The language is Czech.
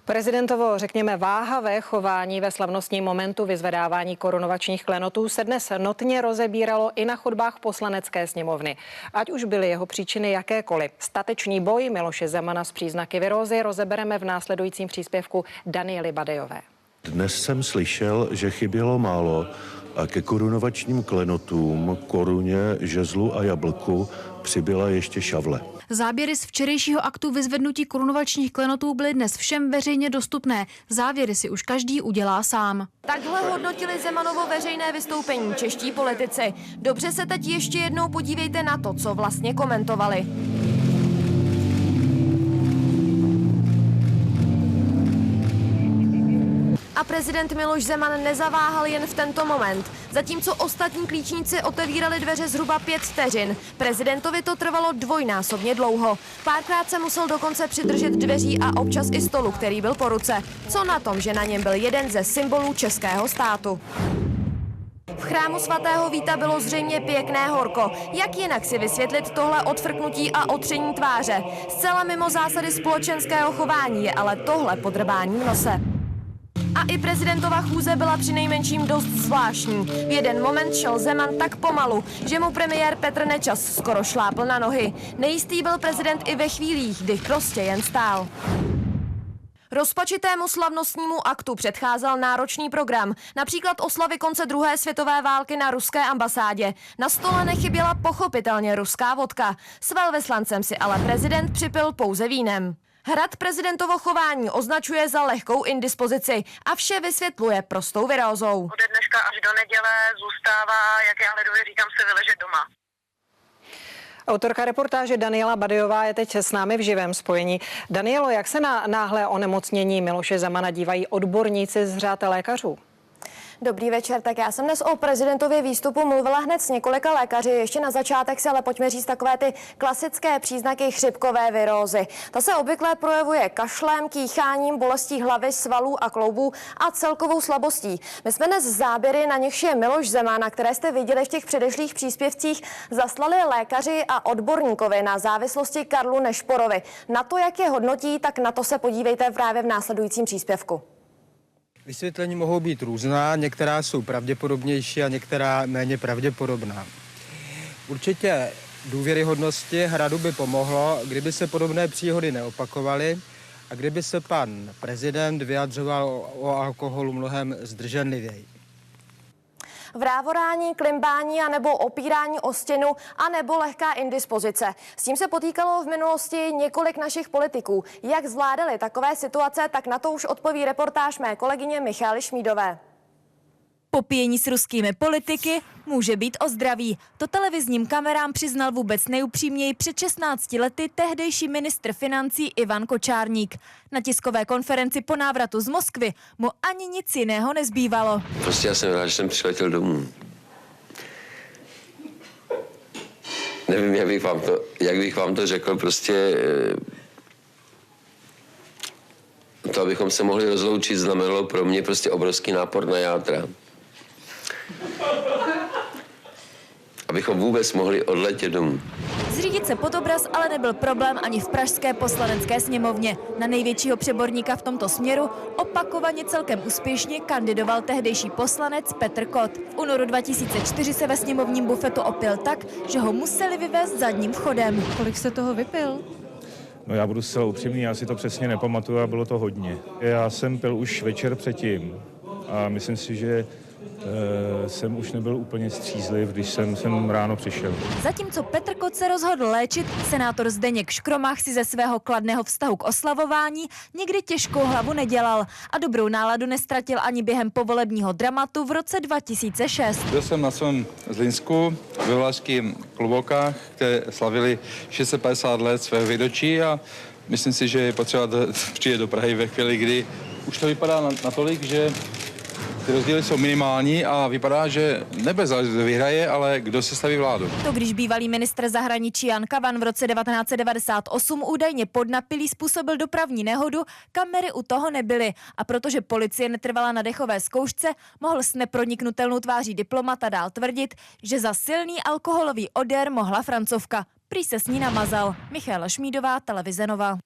Prezidentovo, řekněme, váhavé chování ve slavnostním momentu vyzvedávání korunovačních klenotů se dnes notně rozebíralo i na chodbách Poslanecké sněmovny. Ať už byly jeho příčiny jakékoliv. Statečný boj Miloše Zemana s příznaky virózy rozebereme v následujícím příspěvku Daniely Badejové. Dnes jsem slyšel, že chybělo málo a ke korunovačním klenotům, koruně, žezlu a jablku přibyla ještě šavle. Záběry z včerejšího aktu vyzvednutí korunovačních klenotů byly dnes všem veřejně dostupné. Závěry si už každý udělá sám. Takhle hodnotili Zemanovo veřejné vystoupení čeští politici. Dobře se teď ještě jednou podívejte na to, co vlastně komentovali. A prezident Miloš Zeman nezaváhal jen v tento moment. Zatímco ostatní klíčníci otevírali dveře zhruba 5 vteřin, prezidentovi to trvalo dvojnásobně dlouho. Párkrát se musel dokonce přidržet dveří a občas i stolu, který byl po ruce. Co na tom, že na něm byl jeden ze symbolů českého státu? V chrámu svatého Víta bylo zřejmě pěkné horko. Jak jinak si vysvětlit tohle odfrknutí a otření tváře? Zcela mimo zásady společenského chování je ale tohle podrbání v nose. A i prezidentova chůze byla přinejmenším dost zvláštní. V jeden moment šel Zeman tak pomalu, že mu premiér Petr Nečas skoro šlápl na nohy. Nejistý byl prezident i ve chvílích, kdy prostě jen stál. Rozpačitému slavnostnímu aktu předcházel náročný program, například oslavy konce druhé světové války na ruské ambasádě. Na stole nechyběla pochopitelně ruská vodka. S velvyslancem si ale prezident připil pouze vínem. Hrad prezidentovo chování označuje za lehkou indispozici a vše vysvětluje prostou virózou. Ode dneška až do neděle zůstává, jak já lidově říkám, se vyležet doma. Autorka reportáže Daniela Badejová je teď s námi v živém spojení. Danielo, jak se na náhlé onemocnění Miloše Zemana dívají odborníci z řad lékařů? Dobrý večer, tak já jsem dnes o prezidentově výstupu mluvila hned s několika lékaři. Ještě na začátek si ale pojďme říct takové ty klasické příznaky chřipkové virózy. Ta se obvykle projevuje kašlem, kýcháním, bolestí hlavy, svalů a kloubů a celkovou slabostí. My jsme dnes záběry, na nichž je Miloš Zeman, na které jste viděli v těch předešlých příspěvcích, zaslali lékaři a odborníkovi na závislosti Karlu Nešporovi. Na to, jak je hodnotí, tak na to se podívejte právě v následujícím příspěvku. Vysvětlení mohou být různá, některá jsou pravděpodobnější a některá méně pravděpodobná. Určitě důvěryhodnosti Hradu by pomohlo, kdyby se podobné příhody neopakovaly a kdyby se pan prezident vyjadřoval o alkoholu mnohem zdrženlivěji. Vrávorání, klimbání a nebo opírání o stěnu a nebo lehká indispozice. S tím se potýkalo v minulosti několik našich politiků. Jak zvládali takové situace, tak na to už odpoví reportáž mé kolegyně Michály Šmídové. Popíjení s ruskými politiky může být o zdraví. To televizním kamerám přiznal vůbec nejupřímněji před 16 lety tehdejší ministr financí Ivan Kočárník. Na tiskové konferenci po návratu z Moskvy mu ani nic jiného nezbývalo. Prostě já jsem rád, že jsem přiletěl domů. Nevím, jak bych vám to řekl, prostě to, abychom se mohli rozloučit, znamenalo pro mě prostě obrovský nápor na játra. Abychom vůbec mohli odletět domů. Zřídit se pod obraz ale nebyl problém ani v pražské poslanecké sněmovně. Na největšího přeborníka v tomto směru opakovaně celkem úspěšně kandidoval tehdejší poslanec Petr Kot. V únoru 2004 se ve sněmovním bufetu opil tak, že ho museli vyvést zadním vchodem. Kolik se toho vypil? No já budu zcela upřímný, já si to přesně nepamatuju a bylo to hodně. Já jsem pil už večer předtím a myslím si, že jsem už nebyl úplně střízliv, když jsem ráno přišel. Zatímco Petr Kot se rozhodl léčit, senátor Zdeněk Škromach si ze svého kladného vztahu k oslavování nikdy těžkou hlavu nedělal a dobrou náladu nestratil ani během povolebního dramatu v roce 2006. Byl jsem na svém Zlínsku ve Valašských Klobokách, které slavili 650 let svého výročí a myslím si, že je potřeba přijet do Prahy ve chvíli, kdy už to vypadá natolik, že ty rozdíly jsou minimální a vypadá, že nebude záležet, kdo vyhraje, ale kdo se staví vládu. To když bývalý ministr zahraničí Jan Kavan v roce 1998 údajně podnapilý způsobil dopravní nehodu, kamery u toho nebyly. A protože policie netrvala na dechové zkoušce, mohl s neproniknutelnou tváří diplomata dál tvrdit, že za silný alkoholový odér mohla Francouzka. Prý se s ní namazal. Michála Šmídová, televize Nova.